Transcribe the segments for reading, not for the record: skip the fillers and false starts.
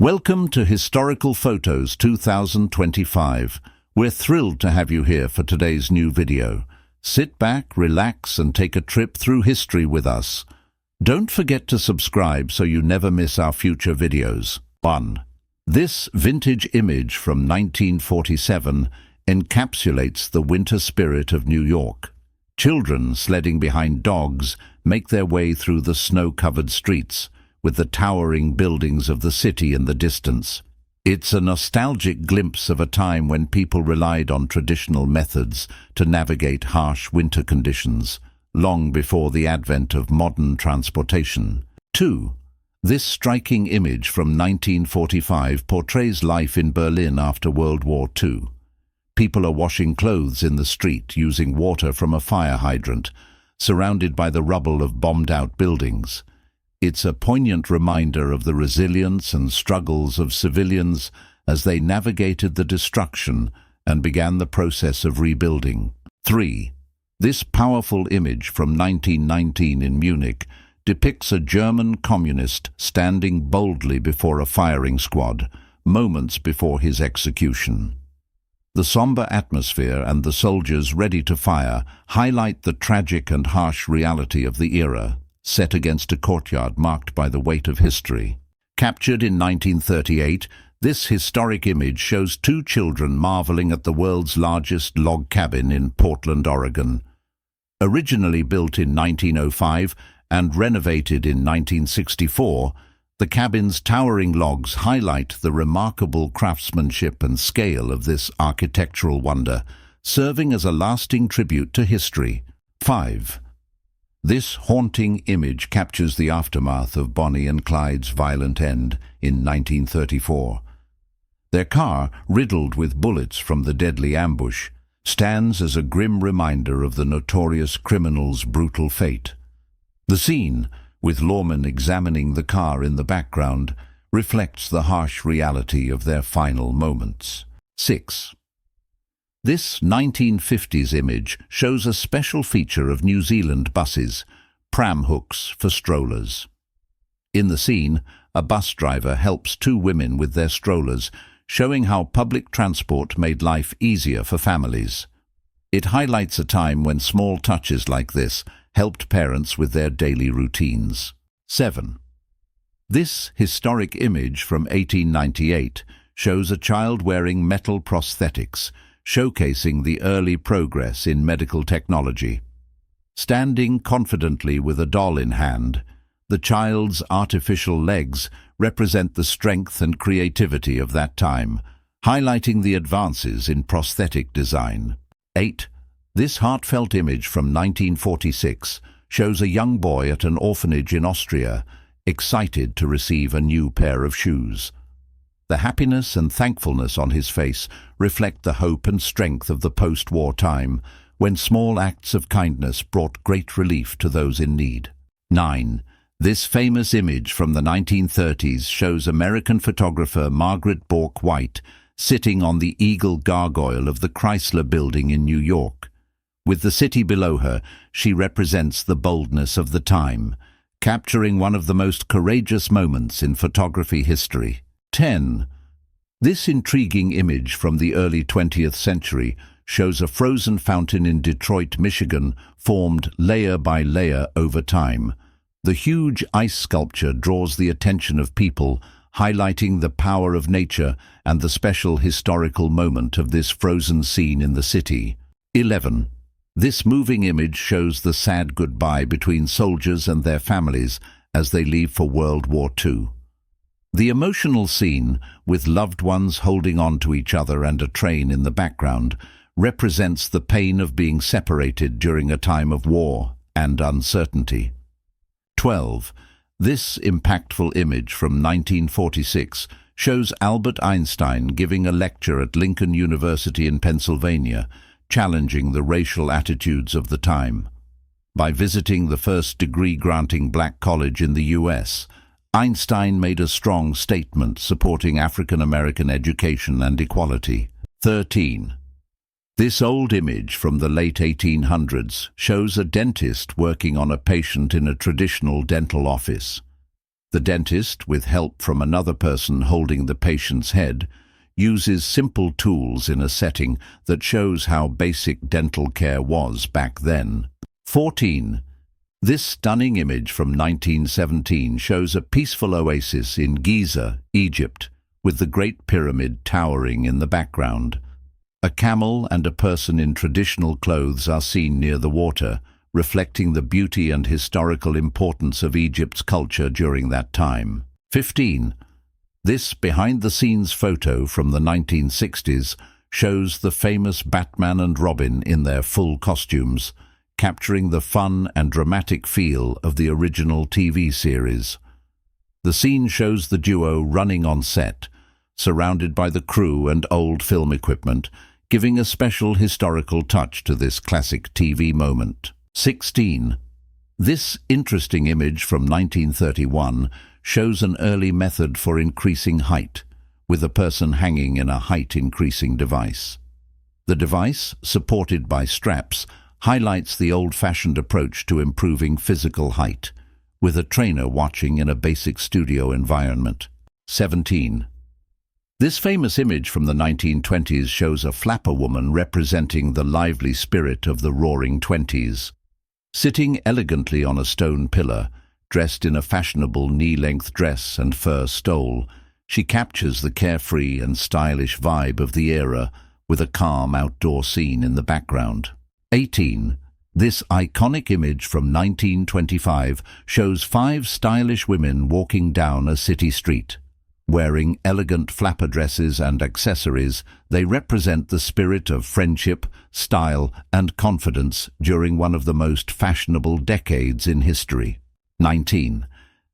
Welcome to Historical Photos 2025. We're thrilled to have you here for today's new video. Sit back, relax, and take a trip through history with us. Don't forget to subscribe so you never miss our future videos. 1. This vintage image from 1947 encapsulates the winter spirit of New York. Children sledding behind dogs make their way through the snow-covered streets, with the towering buildings of the city in the distance. It's a nostalgic glimpse of a time when people relied on traditional methods to navigate harsh winter conditions, long before the advent of modern transportation. 2. This striking image from 1945 portrays life in Berlin after World War II. People are washing clothes in the street using water from a fire hydrant, surrounded by the rubble of bombed-out buildings. It's a poignant reminder of the resilience and struggles of civilians as they navigated the destruction and began the process of rebuilding. 3. This powerful image from 1919 in Munich depicts a German communist standing boldly before a firing squad, moments before his execution. The somber atmosphere and the soldiers ready to fire highlight the tragic and harsh reality of the era, set against a courtyard marked by the weight of history. Captured in 1938, this historic image shows two children marveling at the world's largest log cabin in Portland, Oregon. Originally built in 1905 and renovated in 1964, the cabin's towering logs highlight the remarkable craftsmanship and scale of this architectural wonder, serving as a lasting tribute to history. 5. This haunting image captures the aftermath of Bonnie and Clyde's violent end in 1934. Their car, riddled with bullets from the deadly ambush, stands as a grim reminder of the notorious criminal's brutal fate. The scene, with lawmen examining the car in the background, reflects the harsh reality of their final moments. 6. This 1950s image shows a special feature of New Zealand buses, pram hooks for strollers. In the scene, a bus driver helps two women with their strollers, showing how public transport made life easier for families. It highlights a time when small touches like this helped parents with their daily routines. 7. This historic image from 1898 shows a child wearing metal prosthetics, showcasing the early progress in medical technology. Standing confidently with a doll in hand, the child's artificial legs represent the strength and creativity of that time, highlighting the advances in prosthetic design. 8. This heartfelt image from 1946 shows a young boy at an orphanage in Austria, excited to receive a new pair of shoes. The happiness and thankfulness on his face reflect the hope and strength of the post-war time, when small acts of kindness brought great relief to those in need. 9. This famous image from the 1930s shows American photographer Margaret Bourke White sitting on the Eagle Gargoyle of the Chrysler Building in New York. With the city below her, she represents the boldness of the time, capturing one of the most courageous moments in photography history. 10. This intriguing image from the early 20th century shows a frozen fountain in Detroit, Michigan, formed layer by layer over time. The huge ice sculpture draws the attention of people, highlighting the power of nature and the special historical moment of this frozen scene in the city. 11. This moving image shows the sad goodbye between soldiers and their families as they leave for World War II. The emotional scene, with loved ones holding on to each other and a train in the background, represents the pain of being separated during a time of war and uncertainty. 12. This impactful image from 1946 shows Albert Einstein giving a lecture at Lincoln University in Pennsylvania, challenging the racial attitudes of the time. By visiting the first degree-granting black college in the U.S., Einstein made a strong statement supporting African American education and equality. 13. This old image from the late 1800s shows a dentist working on a patient in a traditional dental office. The dentist, with help from another person holding the patient's head, uses simple tools in a setting that shows how basic dental care was back then. 14. This stunning image from 1917 shows a peaceful oasis in Giza, Egypt, with the Great Pyramid towering in the background. A camel and a person in traditional clothes are seen near the water, reflecting the beauty and historical importance of Egypt's culture during that time. 15. This behind-the-scenes photo from the 1960s shows the famous Batman and Robin in their full costumes, capturing the fun and dramatic feel of the original TV series. The scene shows the duo running on set, surrounded by the crew and old film equipment, giving a special historical touch to this classic TV moment. 16. This interesting image from 1931 shows an early method for increasing height, with a person hanging in a height-increasing device. The device, supported by straps, highlights the old-fashioned approach to improving physical height, with a trainer watching in a basic studio environment. 17. This famous image from the 1920s shows a flapper woman representing the lively spirit of the Roaring Twenties. Sitting elegantly on a stone pillar, dressed in a fashionable knee-length dress and fur stole, she captures the carefree and stylish vibe of the era with a calm outdoor scene in the background. 18. This iconic image from 1925 shows 5 stylish women walking down a city street. Wearing elegant flapper dresses and accessories, they represent the spirit of friendship, style, and confidence during one of the most fashionable decades in history. 19.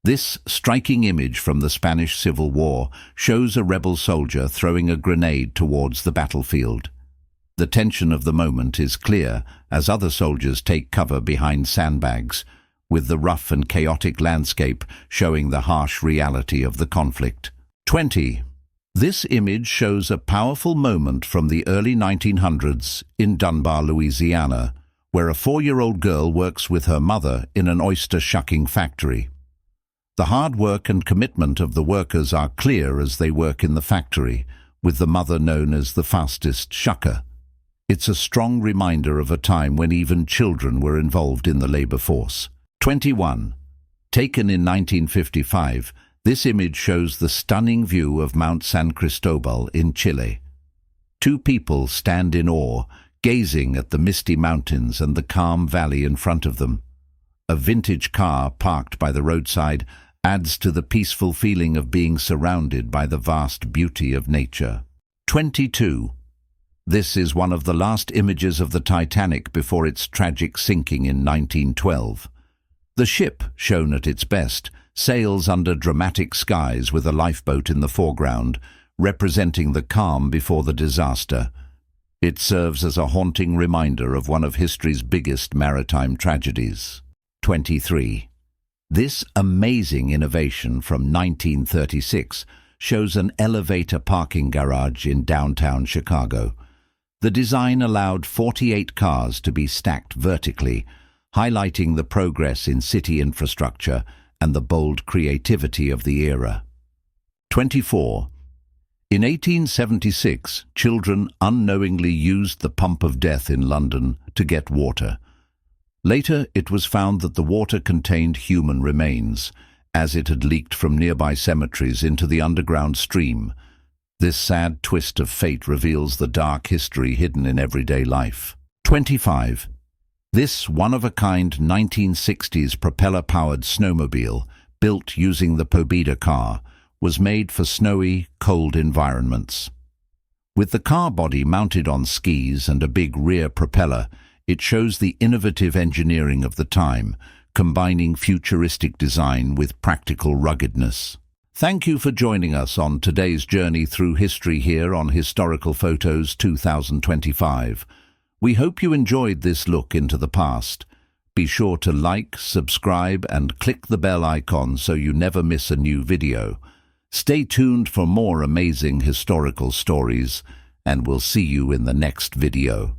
This striking image from the Spanish Civil War shows a rebel soldier throwing a grenade towards the battlefield. The tension of the moment is clear as other soldiers take cover behind sandbags, with the rough and chaotic landscape showing the harsh reality of the conflict. 20. This image shows a powerful moment from the early 1900s in Dunbar, Louisiana, where a 4-year-old girl works with her mother in an oyster shucking factory. The hard work and commitment of the workers are clear as they work in the factory, with the mother known as the fastest shucker. It's a strong reminder of a time when even children were involved in the labor force. 21. Taken in 1955, this image shows the stunning view of Mount San Cristobal in Chile. 2 people stand in awe, gazing at the misty mountains and the calm valley in front of them. A vintage car parked by the roadside adds to the peaceful feeling of being surrounded by the vast beauty of nature. 22. This is one of the last images of the Titanic before its tragic sinking in 1912. The ship, shown at its best, sails under dramatic skies with a lifeboat in the foreground, representing the calm before the disaster. It serves as a haunting reminder of one of history's biggest maritime tragedies. 23. This amazing innovation from 1936 shows an elevator parking garage in downtown Chicago. The design allowed 48 cars to be stacked vertically, highlighting the progress in city infrastructure and the bold creativity of the era. 24. In 1876, children unknowingly used the pump of death in London to get water. Later, it was found that the water contained human remains, as it had leaked from nearby cemeteries into the underground stream. This sad twist of fate reveals the dark history hidden in everyday life. 25. This one-of-a-kind 1960s propeller-powered snowmobile, built using the Pobeda car, was made for snowy, cold environments. With the car body mounted on skis and a big rear propeller, it shows the innovative engineering of the time, combining futuristic design with practical ruggedness. Thank you for joining us on today's journey through history here on Historical Photos 2025. We hope you enjoyed this look into the past. Be sure to like, subscribe, and click the bell icon so you never miss a new video. Stay tuned for more amazing historical stories, and we'll see you in the next video.